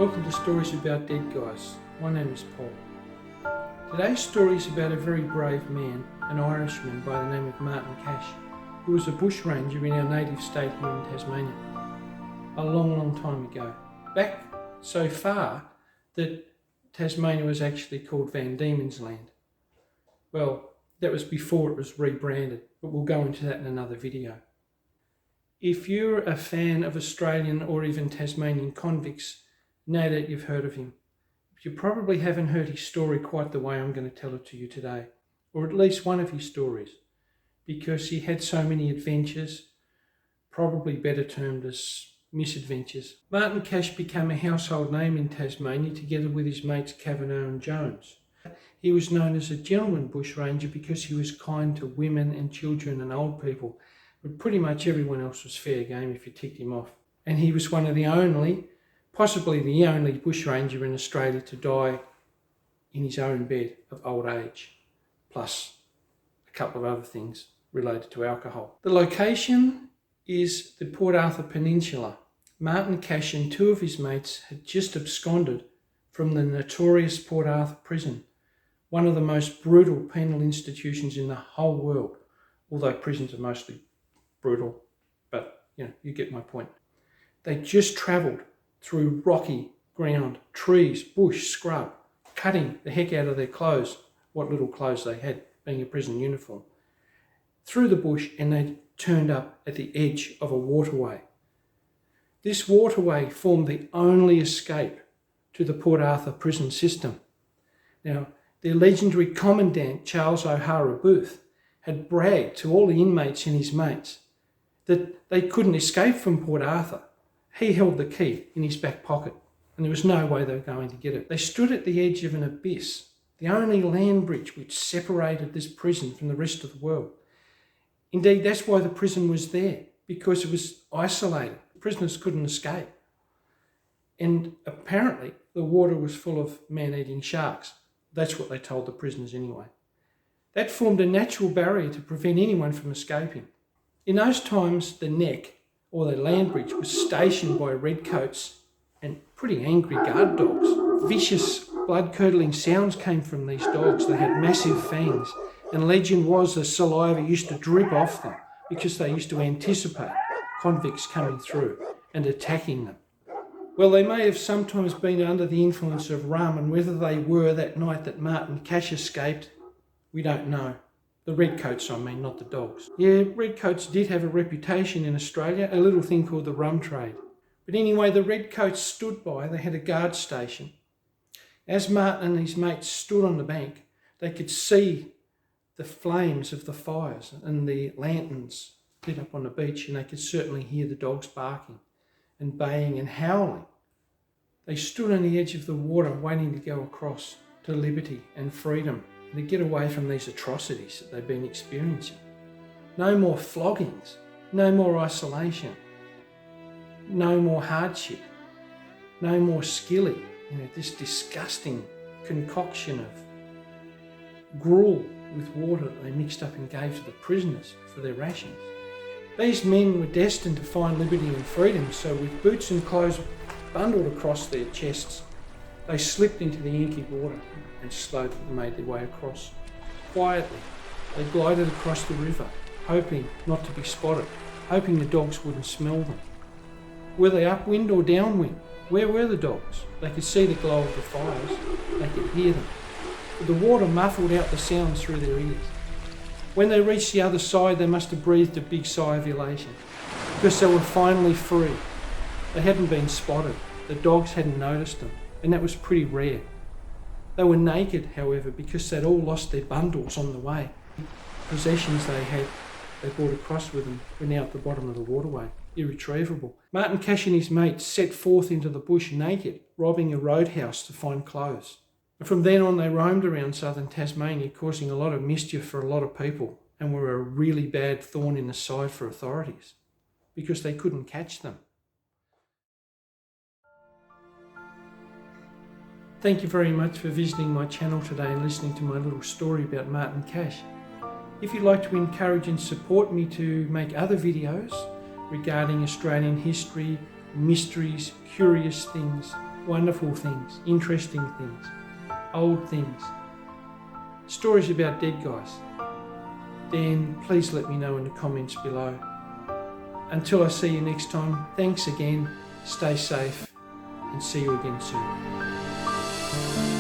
Welcome to Stories About Dead Guys. My name is Paul. Today's story is about a very brave man, an Irishman by the name of Martin Cash, who was a bushranger in our native state here in Tasmania, a long time ago. Back so far that Tasmania was actually called Diemens Land. Well, that was before it was rebranded, but we'll go into that in another video. If you're a fan of Australian or even Tasmanian convicts, no doubt you've heard of him. But you probably haven't heard his story quite the way I'm going to tell it to you today, or at least one of his stories, because he had so many adventures, probably better termed as misadventures. Martin Cash became a household name in Tasmania together with his mates Kavanagh and Jones. He was known as a gentleman bushranger because he was kind to women and children and old people, but pretty much everyone else was fair game if you ticked him off. And he was one of the only, possibly the only bushranger in Australia to die in his own bed of old age, plus a couple of other things related to alcohol. The location is the Port Arthur Peninsula. Martin Cash and two of his mates had just absconded from the notorious Port Arthur prison, one of the most brutal penal institutions in the whole world, although prisons are mostly brutal, but you get my point. They just travelled through rocky ground, trees, bush, scrub, cutting the heck out of their clothes, what little clothes they had, being a prison uniform, through the bush, and they turned up at the edge of a waterway. This waterway formed the only escape to the Port Arthur prison system. Now, their legendary commandant, Charles O'Hara Booth, had bragged to all the inmates and his mates that they couldn't escape from Port Arthur. He held the key in his back pocket, and there was no way they were going to get it. They stood at the edge of an abyss, the only land bridge which separated this prison from the rest of the world. Indeed, that's why the prison was there, because it was isolated. Prisoners couldn't escape. And apparently, the water was full of man-eating sharks. That's what they told the prisoners anyway. That formed a natural barrier to prevent anyone from escaping. In those times, the neck, or the land bridge, was stationed by redcoats and pretty angry guard dogs. Vicious, blood-curdling sounds came from these dogs. They had massive fangs, and legend was the saliva used to drip off them because they used to anticipate convicts coming through and attacking them. Well, they may have sometimes been under the influence of rum, and whether they were that night that Martin Cash escaped, we don't know. The redcoats, I mean, not the dogs. Yeah, redcoats did have a reputation in Australia, a little thing called the rum trade. But anyway, the redcoats stood by, they had a guard station. As Martin and his mates stood on the bank, they could see the flames of the fires and the lanterns lit up on the beach, and they could certainly hear the dogs barking and baying and howling. They stood on the edge of the water waiting to go across to liberty and freedom, to get away from these atrocities that they've been experiencing. No more floggings, no more isolation, no more hardship, no more skilly, this disgusting concoction of gruel with water that they mixed up and gave to the prisoners for their rations. These men were destined to find liberty and freedom, so with boots and clothes bundled across their chests, they slipped into the inky water and slowly made their way across. Quietly, they glided across the river, hoping not to be spotted, hoping the dogs wouldn't smell them. Were they upwind or downwind? Where were the dogs? They could see the glow of the fires, they could hear them, but the water muffled out the sounds through their ears. When they reached the other side, they must have breathed a big sigh of elation, because they were finally free. They hadn't been spotted, the dogs hadn't noticed them, and that was pretty rare. They were naked, however, because they'd all lost their bundles on the way. Possessions they brought across with them were now at the bottom of the waterway, irretrievable. Martin Cash and his mates set forth into the bush naked, robbing a roadhouse to find clothes. And from then on, they roamed around southern Tasmania, causing a lot of mischief for a lot of people, and were a really bad thorn in the side for authorities, because they couldn't catch them. Thank you very much for visiting my channel today and listening to my little story about Martin Cash. If you'd like to encourage and support me to make other videos regarding Australian history, mysteries, curious things, wonderful things, interesting things, old things, stories about dead guys, then please let me know in the comments below. Until I see you next time, thanks again, stay safe, and see you again soon.